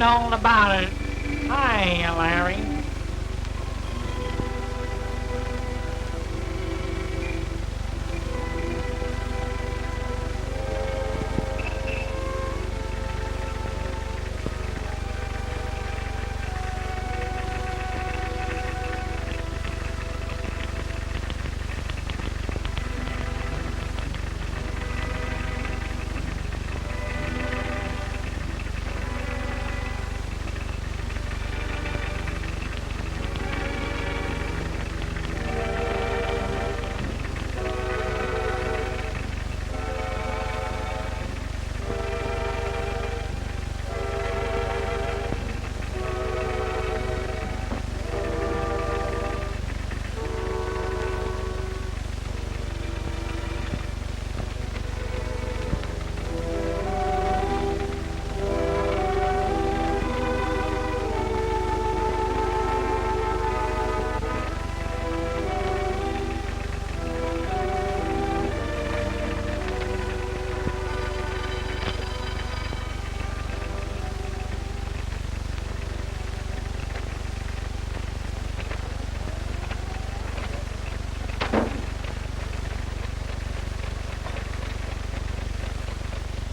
all about it. Hi, Larry.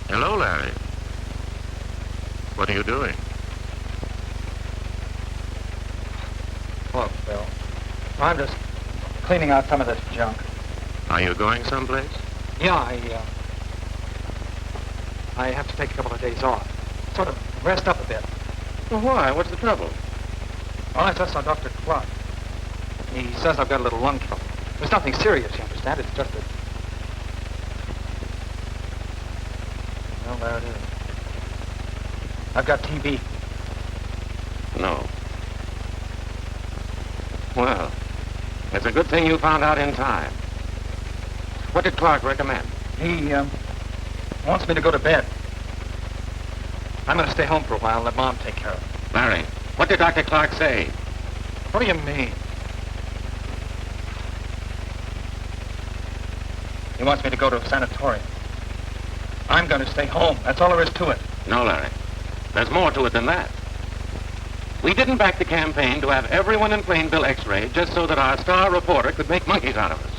Hello, Larry. What are you doing? Look, Bill, I'm just cleaning out some of this junk. Are you going someplace? Yeah, I have to take a couple of days off. Sort of rest up a bit. Well, why? What's the trouble? Well, I just saw Dr. Clark. He says I've got a little lung trouble. There's nothing serious, you understand? It's just that... Well, there it is. I've got TB. No. Well, it's a good thing you found out in time. What did Clark recommend? He, wants me to go to bed. I'm going to stay home for a while and let Mom take care of it. Larry, what did Dr. Clark say? What do you mean? He wants me to go to a sanitorium. I'm going to stay home. That's all there is to it. No, Larry. There's more to it than that. We didn't back the campaign to have everyone in Plainville x-rayed just so that our star reporter could make monkeys out of us.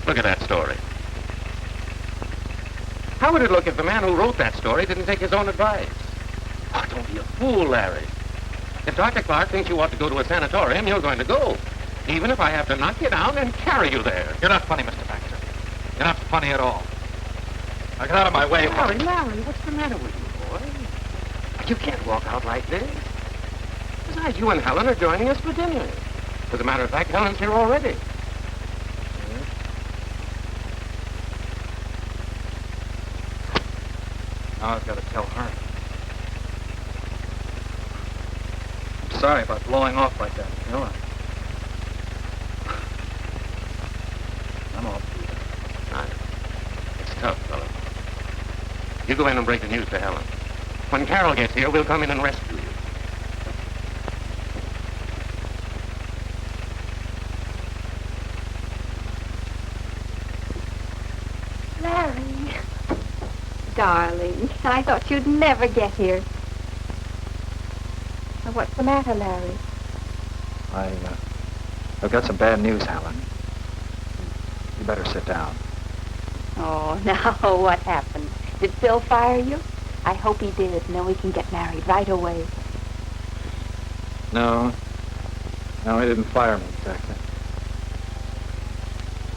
Look at that story. How would it look if the man who wrote that story didn't take his own advice? Oh, don't be a fool, Larry. If Dr. Clark thinks you ought to go to a sanatorium, you're going to go. Even if I have to knock you down and carry you there. You're not funny, Mr. Baxter. You're not funny at all. Now get out of my way. Larry, what's the matter with you, boy? You can't walk out like this. Besides, you and Helen are joining us for dinner. As a matter of fact, Helen's here already. Now I've got to tell her. I'm sorry about blowing off like that, you know. I'm all beat up. It's tough, fella. You go in and break the news to Helen. When Carol gets here, we'll come in and rescue you. Larry. Darling, I thought you'd never get here. Now, what's the matter, Larry? I've got some bad news, Helen. You better sit down. Oh, now, what happened? Did Phil fire you? I hope he did. Now we can get married right away. No, he didn't fire me exactly.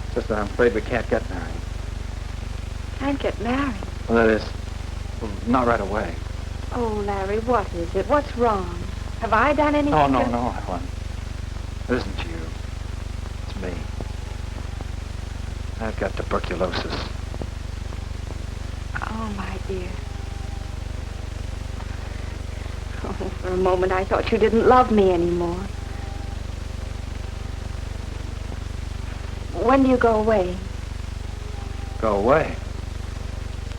It's just that I'm afraid we can't get married. Can't get married? Well, that is, not right away. Oh, Larry, what is it? What's wrong? Have I done anything? No, Helen. It isn't you. It's me. I've got tuberculosis. Oh, my dear. Oh, for a moment I thought you didn't love me anymore. When do you go away? Go away?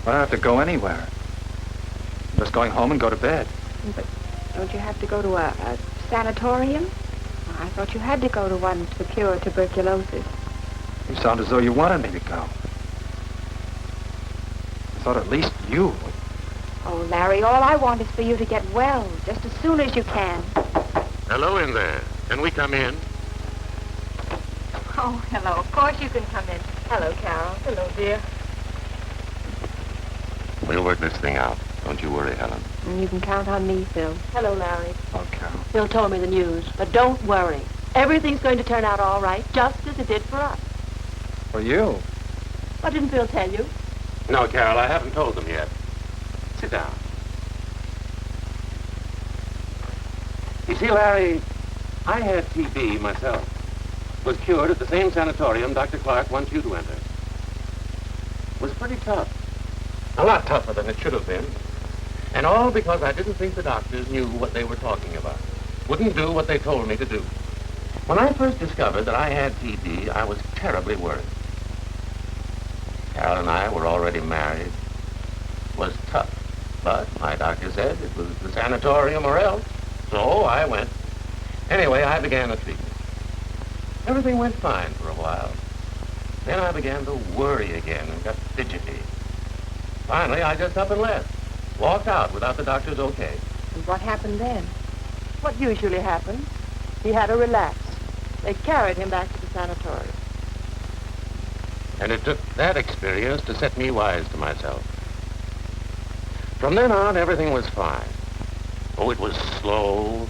I don't have to go anywhere. I'm just going home and go to bed. But don't you have to go to a sanatorium? I thought you had to go to one to cure tuberculosis. You sound as though you wanted me to go. I thought at least you would. Oh, Larry, all I want is for you to get well, just as soon as you can. Hello in there. Can we come in? Oh, hello. Of course you can come in. Hello, Carol. Hello, dear. We'll work this thing out. Don't you worry, Helen. And you can count on me, Phil. Hello, Larry. Oh, Carol. Phil told me the news, but don't worry. Everything's going to turn out all right, just as it did for us. For you? What didn't Phil tell you? No, Carol, I haven't told them yet. Sit down. You see, Larry, I had TB myself. Was cured at the same sanatorium Dr. Clark wants you to enter. Was pretty tough. A lot tougher than it should have been. And all because I didn't think the doctors knew what they were talking about. Wouldn't do what they told me to do. When I first discovered that I had TB, I was terribly worried. Carol and I were already married. It was tough. But my doctor said it was the sanatorium or else. So I went. Anyway, I began the treatment. Everything went fine for a while. Then I began to worry again and got fidgety. Finally, I just up and left. Walked out without the doctor's okay. And what happened then? What usually happens? He had a relapse. They carried him back to the sanatorium. And it took that experience to set me wise to myself. From then on, everything was fine. Oh, it was slow,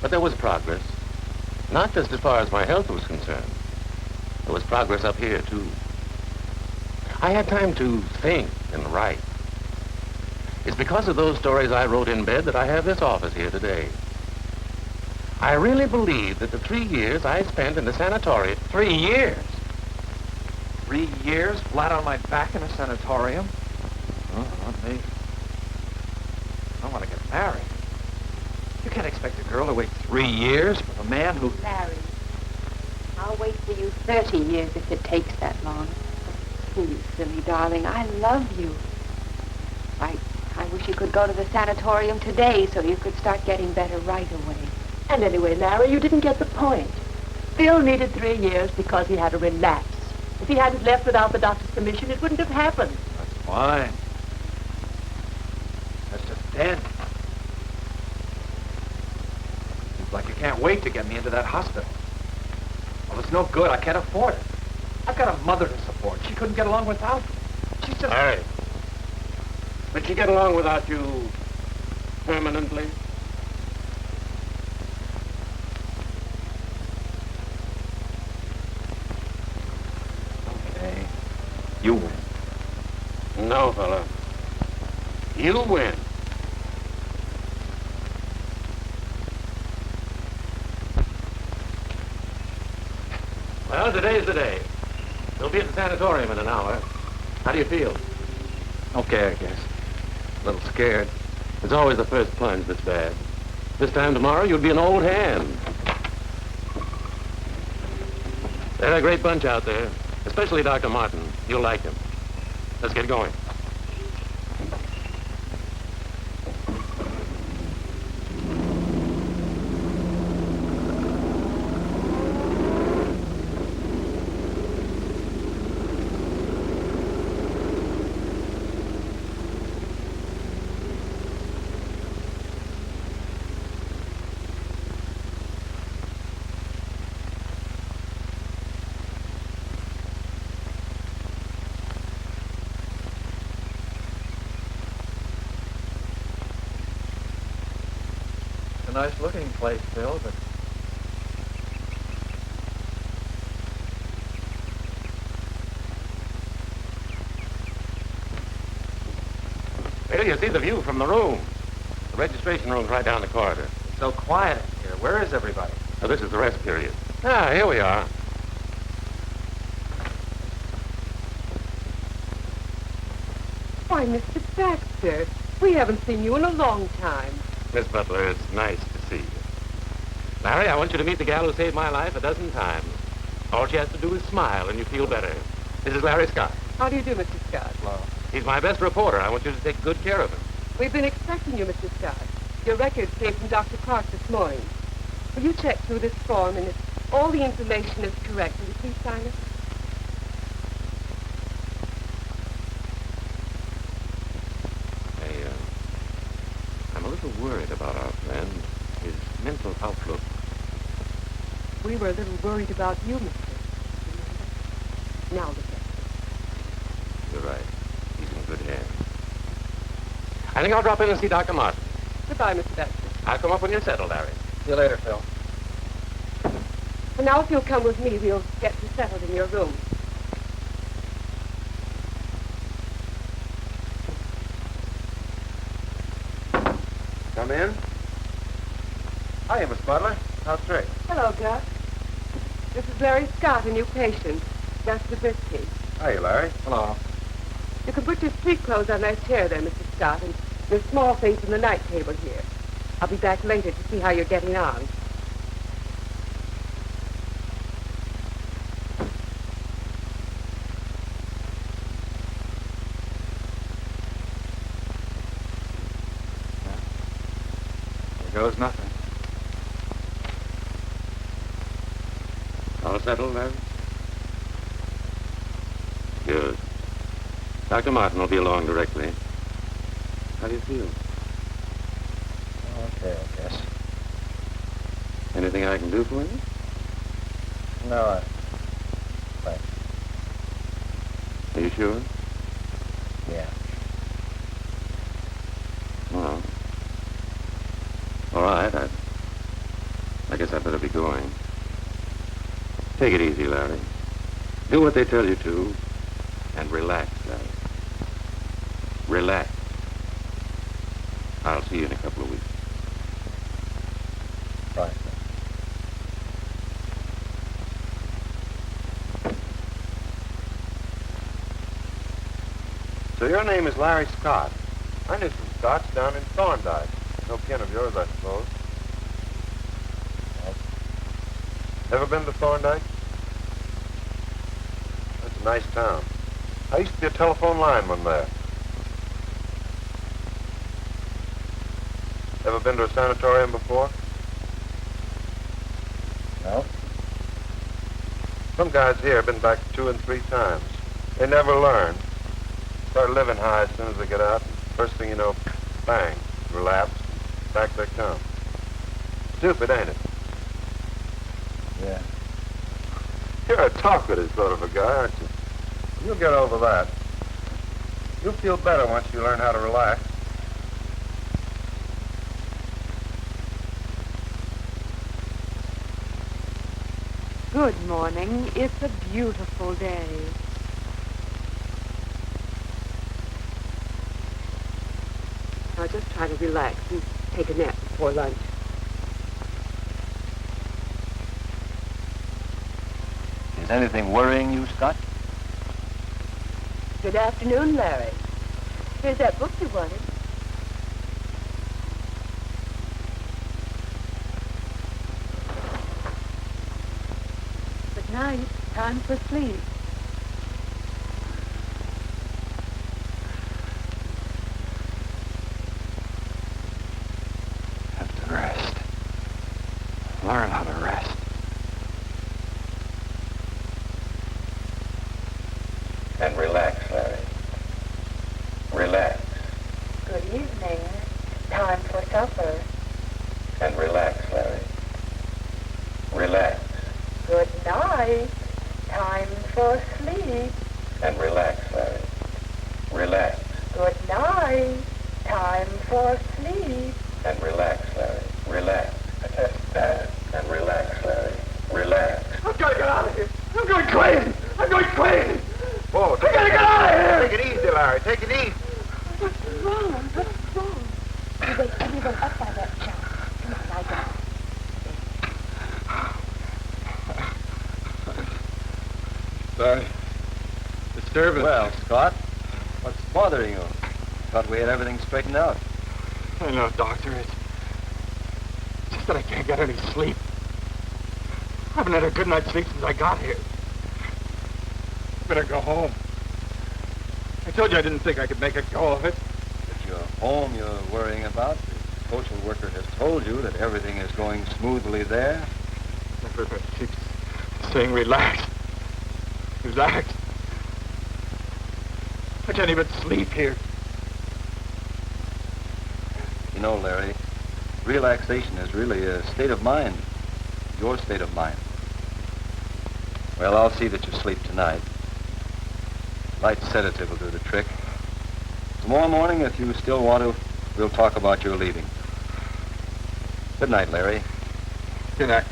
but there was progress. Not just as far as my health was concerned. There was progress up here, too. I had time to think and write. It's because of those stories I wrote in bed that I have this office here today. I really believe that the 3 years I spent in the sanatorium... 3 years? 3 years flat on my back in a sanatorium? Oh, not me. I want to get married. You can't expect a girl to wait 3 years for a man who... Larry, I'll wait for you 30 years if it takes that long. Please, silly darling, I love you. I wish you could go to the sanatorium today so you could start getting better right away. And anyway, Larry, you didn't get the point. Phil needed 3 years because he had a relapse. If he hadn't left without the doctor's permission, it wouldn't have happened. That's fine. That's just dead. Seems like you can't wait to get me into that hospital. Well, it's no good. I can't afford it. I've got a mother to support. She couldn't get along without me. She's just... All right. Would she get along without you permanently? Okay. You win. No, fella. You win. Well, today's the day. We'll be at the sanatorium in an hour. How do you feel? Okay, I guess. A little scared. It's always the first plunge that's bad. This time tomorrow, you'll be an old hand. They're a great bunch out there, especially Dr. Martin. You'll like him. Let's get going. It's a nice looking place, Phil, but... Well, you see the view from the room. The registration room's right down the corridor. It's so quiet in here. Where is everybody? Now, this is the rest period. Ah, here we are. Why, Mr. Baxter, we haven't seen you in a long time. Miss Butler, it's nice to see you. Larry, I want you to meet the gal who saved my life a dozen times. All she has to do is smile and you feel better. This is Larry Scott. How do you do, Mr. Scott? Hello. He's my best reporter. I want you to take good care of him. We've been expecting you, Mr. Scott. Your records came from Dr. Clark this morning. Will you check through this form, and if all the information is correct, will you please sign it? little worried about our friend, his mental outlook. We were a little worried about you, mister. Now look at him. You're right. He's in good hands. I think I'll drop in and see Dr. Martin. Goodbye, Mr. Baxter. I'll come up when you're settled, Larry. See you later, Phil. And now if you'll come with me, we'll get you settled in your room. Come in. Hiya, Miss Butler. How's Trick? Hello, Gus. This is Larry Scott, a new patient. Gus Zabriskie. Hiya, Larry. Hello. You can put your street clothes on that chair there, Mr. Scott, and your small things from the night table here. I'll be back later to see how you're getting on. There goes nothing. All settled, Larry? Good. Dr. Martin will be along directly. How do you feel? Okay, I guess. Anything I can do for you? No, thanks. Are you sure? Yeah. Well, all right. I guess I better be going. Take it easy, Larry. Do what they tell you to, and relax, Larry. Relax. I'll see you in a couple of weeks. Bye. So your name is Larry Scott. I knew some Scotts down in Thorndike. No kin of yours, I suppose. Ever been to Thorndike? That's a nice town. I used to be a telephone lineman there. Ever been to a sanatorium before? No? Some guys here have been back 2 and 3 times. They never learn. Start living high as soon as they get out. First thing you know, bang, relapse, back they come. Stupid, ain't it? Yeah. You're a talkative sort of a guy, aren't you? You'll get over that. You'll feel better once you learn how to relax. Good morning. It's a beautiful day. Now just try to relax and take a nap before lunch. Is anything worrying you, Scott? Good afternoon, Larry. Here's that book you wanted. Good night. Time for sleep. Have to rest. Learn how to rest. And relax, Larry. Relax. Good evening. Time for supper. And relax, Larry. Relax. Good night. Time for sleep. And relax, Larry. Relax. Good night. Time for sleep. And relax, Larry. Relax. And relax, Larry. Relax. I'm gonna get out of here. I'm going crazy. I'm going crazy. Whoa, I gotta get out of here. take it easy, Larry. Take it easy. What's wrong? What's wrong? You wake everyone up by that shout. Come on, lie down. Sorry. Disturbance. Well, Scott, what's bothering you? Thought we had everything straightened out. I know, Doctor. It's just that I can't get any sleep. I haven't had a good night's sleep since I got here. Better go home. I told you I didn't think I could make a go of it. If you're home you're worrying about, the social worker has told you that everything is going smoothly there. Everybody keeps saying relax. Relax. I can't even sleep here. You know, Larry, relaxation is really a state of mind. Your state of mind. Well, I'll see that you sleep tonight. Light sedative will do the trick. Tomorrow morning, if you still want to, we'll talk about your leaving. Good night, Larry. Good night.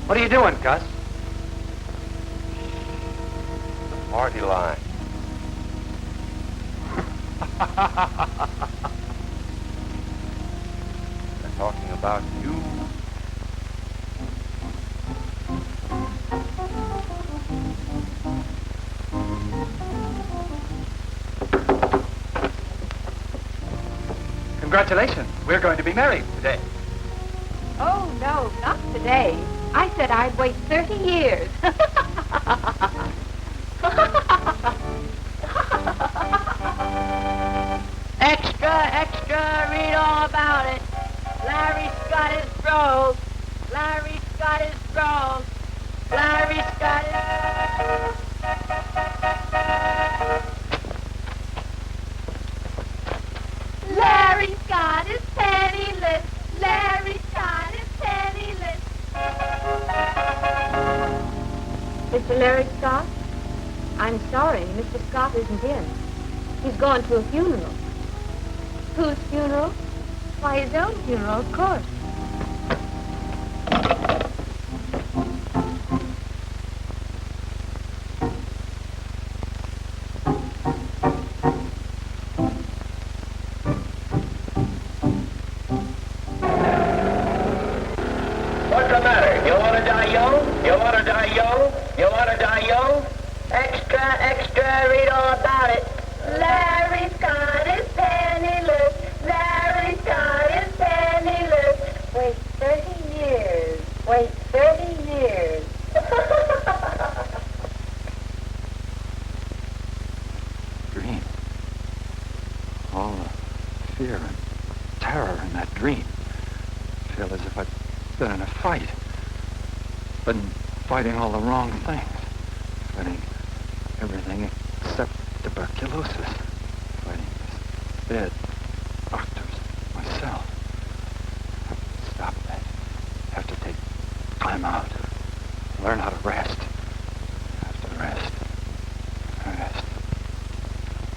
What are you doing, Gus? Party line. They're talking about you. Congratulations. We're going to be married today. Oh, no, not today. I said I'd wait 30 years. Extra, extra, read all about it. Larry Scott is broke. Larry Scott is broke. Larry Scott is... Larry Scott is penniless. Larry Scott is penniless. Mr. Larry Scott? I'm sorry, Mr. Scott isn't in. He's gone to a funeral. Whose funeral? Why, his own funeral, of course. What's the matter? You want to die young? You want to die young? You want to die young? Extra, extra, read all about it. Larry Scott is penniless. Larry Scott is penniless. Wait 30 years. Wait 30 years. Dream. All the fear and terror in that dream. I feel as if I'd been in a fight. Been fighting all the wrong things. Fighting everything except tuberculosis. Fighting this bed, doctors, myself. Stop that. Have to take time out. Learn how to rest. Have to rest. Rest.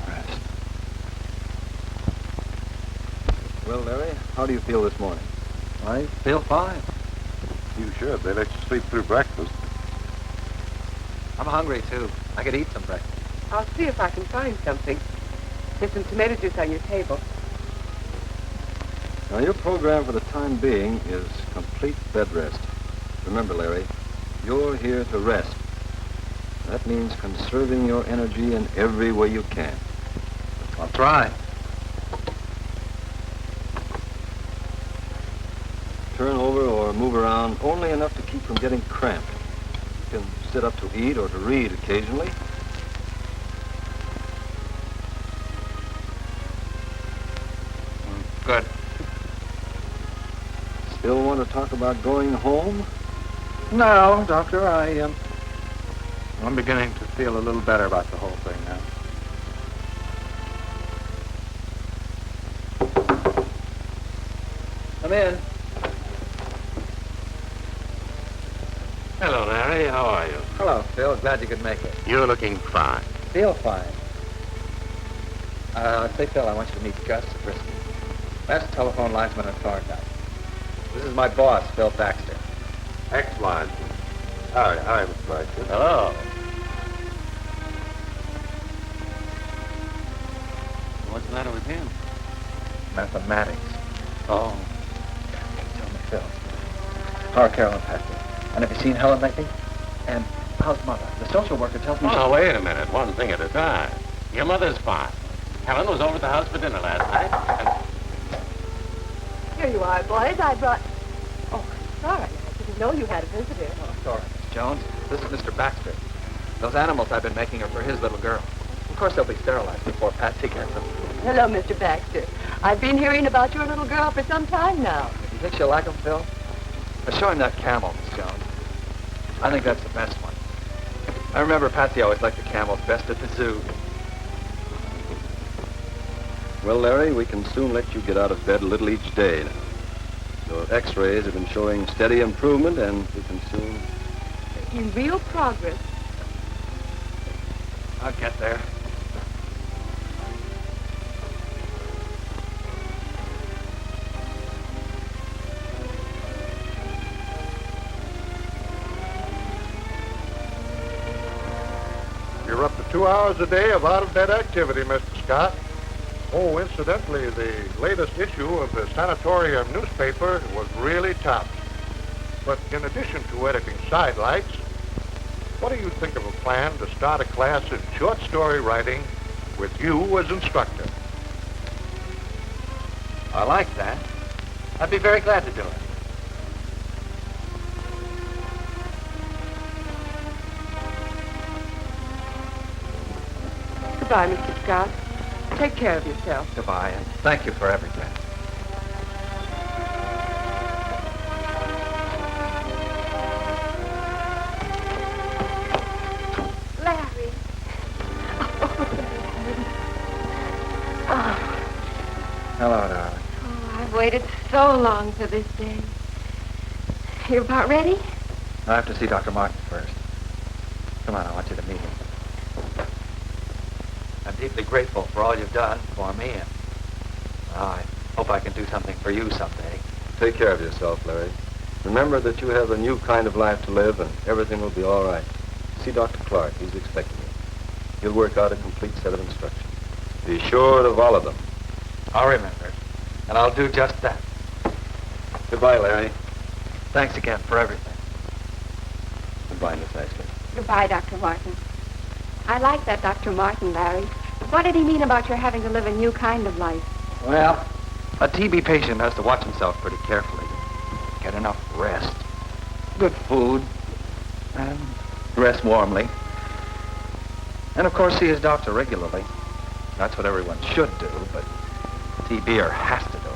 Rest. Well, Larry, how do you feel this morning? I feel fine. You should. They let you sleep through breakfast. I'm hungry, too. I could eat some breakfast. I'll see if I can find something. There's some tomato juice on your table. Now, your program for the time being is complete bed rest. Remember, Larry, you're here to rest. That means conserving your energy in every way you can. I'll try. Turn over or move around only enough to keep from getting cramped. You can sit up to eat or to read occasionally. Good. Still want to talk about going home? No, Doctor, I'm beginning to feel a little better about the whole thing now. Come in. Hello, Larry. How are you? Hello, Phil. Glad you could make it. You're looking fine. Feel fine. Say, Phil, I want you to meet Gus Zabriskie. Last telephone linesman at Thorndyke. This is my boss, Phil Baxter. Excellent. Hi, Mr. Baxter. Hello. What's the matter with him? Mathematics. Oh. Tell me, Phil. How are Carol and Patrick? And have you seen Helen lately? And How's Mother? The social worker tells me Oh, now, wait a minute. One thing at a time. Your mother's fine. Helen was over at the house for dinner last night, and... Here you are, boys. I brought... Oh, sorry. I didn't know you had a visitor. Oh, sorry, Miss Jones. This is Mr. Baxter. Those animals I've been making are for his little girl. Of course, they'll be sterilized before Patsy gets them. Hello, Mr. Baxter. I've been hearing about your little girl for some time now. You think she'll like them, Phil? Show him that camel, Miss Jones. I think that's the best one. I remember Patsy always liked the camels best at the zoo. Well, Larry, we can soon let you get out of bed a little each day now. Your x-rays have been showing steady improvement, and we can soon... In real progress. I'll get there. You're up to 2 hours a day of out-of-bed activity, Mr. Scott. Oh, incidentally, the latest issue of the sanatorium newspaper was really topped. But in addition to editing sidelights, what do you think of a plan to start a class in short story writing with you as instructor? I like that. I'd be very glad to do it. Goodbye, Mr. Scott. Take care of yourself. Goodbye, and thank you for everything. Larry. Hello, darling. Oh, I've waited so long for this day. You about ready? I have to see Dr. Martin first. Come on, I want you to meet him. I'm deeply grateful for all you've done for me, and I hope I can do something for you someday. Take care of yourself, Larry. Remember that you have a new kind of life to live, and everything will be all right. See Dr. Clark. He's expecting you. He'll work out a complete set of instructions. Be sure to follow them. I'll remember it, and I'll do just that. Goodbye, Larry. Thanks again for everything. Goodbye, Miss Ashley. Goodbye, Dr. Martin. I like that Dr. Martin, Larry. What did he mean about your having to live a new kind of life? Well, a TB patient has to watch himself pretty carefully. Get enough rest, good food, and dress warmly. And of course, see his doctor regularly. That's what everyone should do, but TBer has to do it.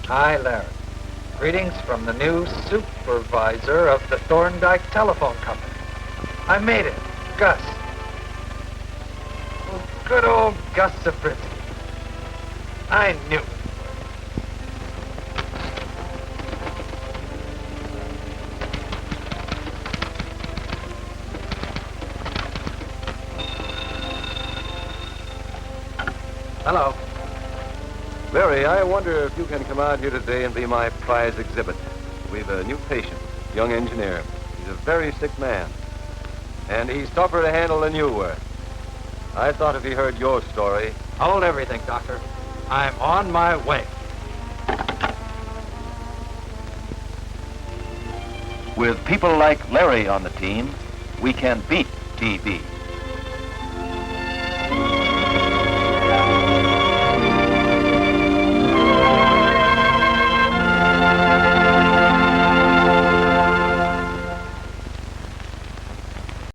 Hi, Larry. Greetings from the new supervisor of the Thorndike Telephone Company. I made it, Gus. Oh, good old Gus Zabriskie. I knew it. Hello. Larry, I wonder if you can come out here today and be my prize exhibit. We've a new patient, young engineer. He's a very sick man. And he's tougher to handle than you were. I thought if he heard your story... Hold everything, Doctor. I'm on my way. With people like Larry on the team, we can beat TB.